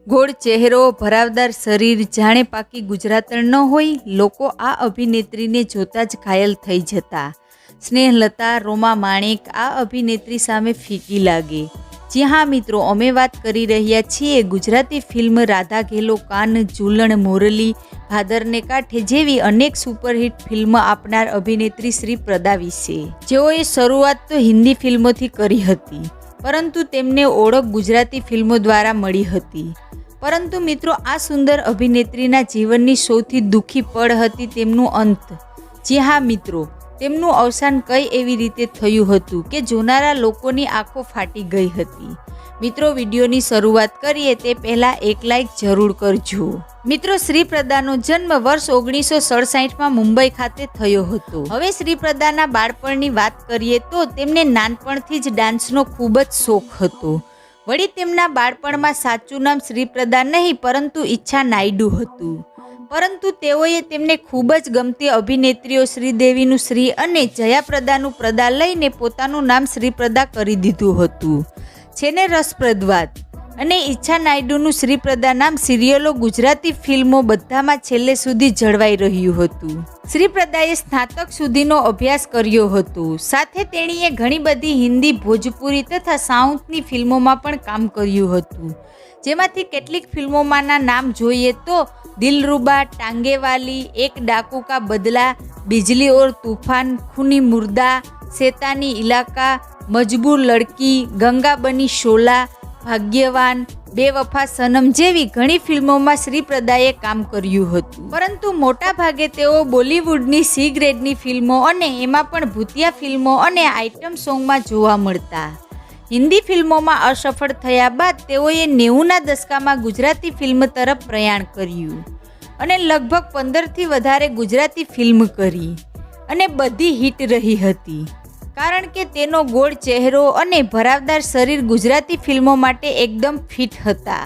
ગોળ ચહેરો, ભરાવદાર શરીર, જાણે પાકી ગુજરાતણ ન હોય. લોકો આ અભિનેત્રીને જોતા જ ઘાયલ થઈ જતા. સ્નેહલતા, રોમા માણેક આ અભિનેત્રી સામે ફીકી લાગે. જી હા મિત્રો, અમે વાત કરી રહ્યા છીએ ગુજરાતી ફિલ્મ રાધા ઘેલો કાન, ઝૂલણ મોરલી, ભાદરને કાંઠે જેવી અનેક સુપરહિટ ફિલ્મ આપનાર અભિનેત્રી શ્રી પ્રદા વિશે. જેઓએ શરૂઆત તો હિન્દી ફિલ્મોથી કરી હતી, પરંતુ તેમને ઓળખ ગુજરાતી ફિલ્મો દ્વારા મળી હતી. પરંતુ મિત્રો, આ સુંદર અભિનેત્રીના જીવનની સૌથી દુઃખી પળ હતી તેમનું અંત. જી હા મિત્રો, તેમનું અવસાન કઈ એવી રીતે થયું હતું કે જોનારા લોકોની આંખો ફાટી ગઈ હતી. મિત્રો, વિડીયોની શરૂઆત કરીએ તે પહેલાં એક લાઈક જરૂર કરજો. મિત્રો, શ્રી પ્રદાનો જન્મ વર્ષ 1967માં મુંબઈ ખાતે થયો હતો. હવે શ્રી પ્રદાના બાળપણની વાત કરીએ તો તેમને નાનપણથી જ ડાન્સનો ખૂબ જ શોખ હતો. વળી તેમના બાળપણમાં સાચું નામ શ્રી પ્રદા નહીં પરંતુ ઈચ્છા નાયડુ હતું. પરંતુ તેઓએ તેમને ખૂબ જ ગમતી અભિનેત્રીઓ શ્રીદેવીનું શ્રી અને જયાપ્રદાનું પ્રદા લઈને પોતાનું નામ શ્રી પ્રદા કરી દીધું હતું. છે ને રસપ્રદ વાત. અને ઈચ્છા નાયડુનું શ્રી પ્રદા નામ સિરિયલો, ગુજરાતી ફિલ્મો બધામાં છેલ્લે સુધી જળવાઈ રહ્યું હતું. શ્રી પ્રદાએ સ્નાતક સુધીનો અભ્યાસ કર્યો હતો. સાથે તેણીએ ઘણી બધી હિન્દી, ભોજપુરી તથા સાઉથની ફિલ્મોમાં પણ કામ કર્યું હતું. જેમાંથી કેટલીક ફિલ્મોમાંના નામ જોઈએ તો દિલરુબા, ટાંગેવાલી, એક ડાકુ કા બદલા, બિજલી ઓર તૂફાન, ખૂની મુર્દા, શેતાની ઇલાકા, મજબૂર લડકી, ગંગા બની શોલા, ભાગ્યવાન, બેવફા સનમ જેવી ઘણી ફિલ્મોમાં શ્રી પ્રદાએ કામ કર્યું હતું. પરંતુ મોટા ભાગે તેઓ બોલિવૂડની સી ગ્રેડની ફિલ્મો અને એમાં પણ ભૂતિયા ફિલ્મો અને આઇટમ સોંગમાં જોવા મળતા. હિન્દી ફિલ્મોમાં અસફળ થયા બાદ તેઓએ 90ના દશકામાં ગુજરાતી ફિલ્મ તરફ પ્રયાણ કર્યું અને લગભગ 15થી વધારે ગુજરાતી ફિલ્મ કરી અને બધી હિટ રહી હતી. કારણ કે તેનો ગોળ ચહેરો અને ભરાવદાર શરીર ગુજરાતી ફિલ્મો માટે એકદમ ફિટ હતા.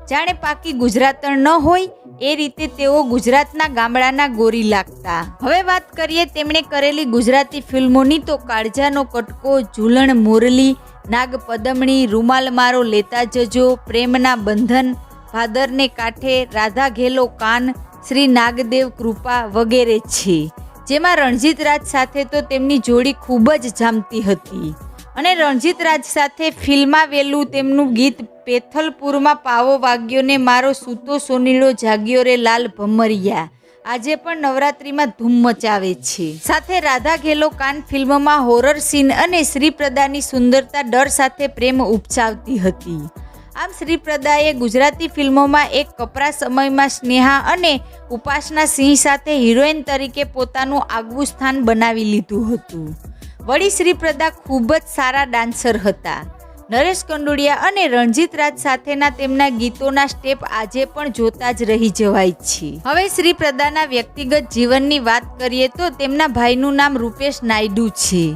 જાણે પાકી ગુજરાતણ ન હોય એ રીતે તેઓ ગુજરાતના ગામડાના ગોરી લાગતા. હવે વાત કરીએ તેમણે કરેલી ગુજરાતી ફિલ્મોની તો કાળજાનો કટકો, ઝૂલણ મોરલી, નાગ પદમણી, રૂમાલ મારો લેતા જજો, પ્રેમના બંધન, ભાદરને કાંઠે, રાધા ઘેલો કાન, શ્રી નાગદેવ કૃપા વગેરે છે. જેમાં રણજીત રાજ સાથે તો તેમની જોડી ખૂબ જ જામતી હતી. અને રણજીત રાજ સાથે ફિલ્માવેલું તેમનું ગીત પેથલપુરમાં પાવો વાગ્યો ને મારો સૂતો સોનીડો જાગ્યો રે લાલ ભમરિયા આજે પણ નવરાત્રિમાં ધૂમ મચાવે છે. સાથે રાધા ઘેલો કાન ફિલ્મમાં હોરર સીન અને શ્રી પ્રદાની સુંદરતા ડર સાથે પ્રેમ ઉપજાવતી હતી. આમ શ્રી પ્રદાએ ગુજરાતી ફિલ્મોમાં એક કપરા સમયમાં સ્નેહા અને ઉપાસના સિંહ સાથે હિરોઈન તરીકે પોતાનું આગવું સ્થાન બનાવી લીધું હતું. વળી શ્રી પ્રદા ખૂબ જ સારા ડાન્સર હતા. નરેશ કંડોડિયા અને રણજીત રાજ સાથેના તેમના ગીતોના સ્ટેપ આજે પણ જોતા જ રહી જવાય છે. હવે શ્રી પ્રદાના વ્યક્તિગત જીવનની વાત કરીએ તો તેમના ભાઈનું નામ રૂપેશ નાયડુ છે.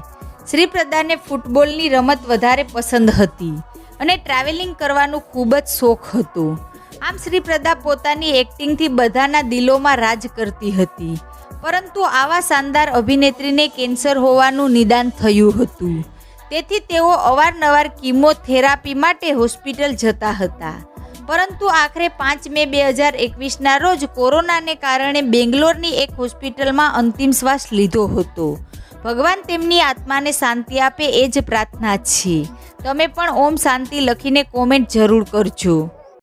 શ્રી પ્રદાને ફૂટબોલની રમત વધારે પસંદ હતી અને ટ્રાવેલિંગ કરવાનું ખૂબ જ શોખ હતો. આમ શ્રી પ્રદા પોતાની એક્ટિંગથી બધાના દિલોમાં રાજ કરતી હતી. પરંતુ આવા શાનદાર અભિનેત્રીને કેન્સર હોવાનું નિદાન થયું હતું. તેથી તેઓ અવારનવાર કીમોથેરાપી માટે હોસ્પિટલ જતા હતા. પરંતુ આખરે 5 મે 2021ના રોજ કોરોનાને કારણે બેંગ્લોરની એક હોસ્પિટલમાં અંતિમ શ્વાસ લીધો હતો. ભગવાન તેમની આત્માને શાંતિ આપે એ જ પ્રાર્થના છે. તમે પણ ઓમ શાંતિ લખીને કોમેન્ટ જરૂર કરજો.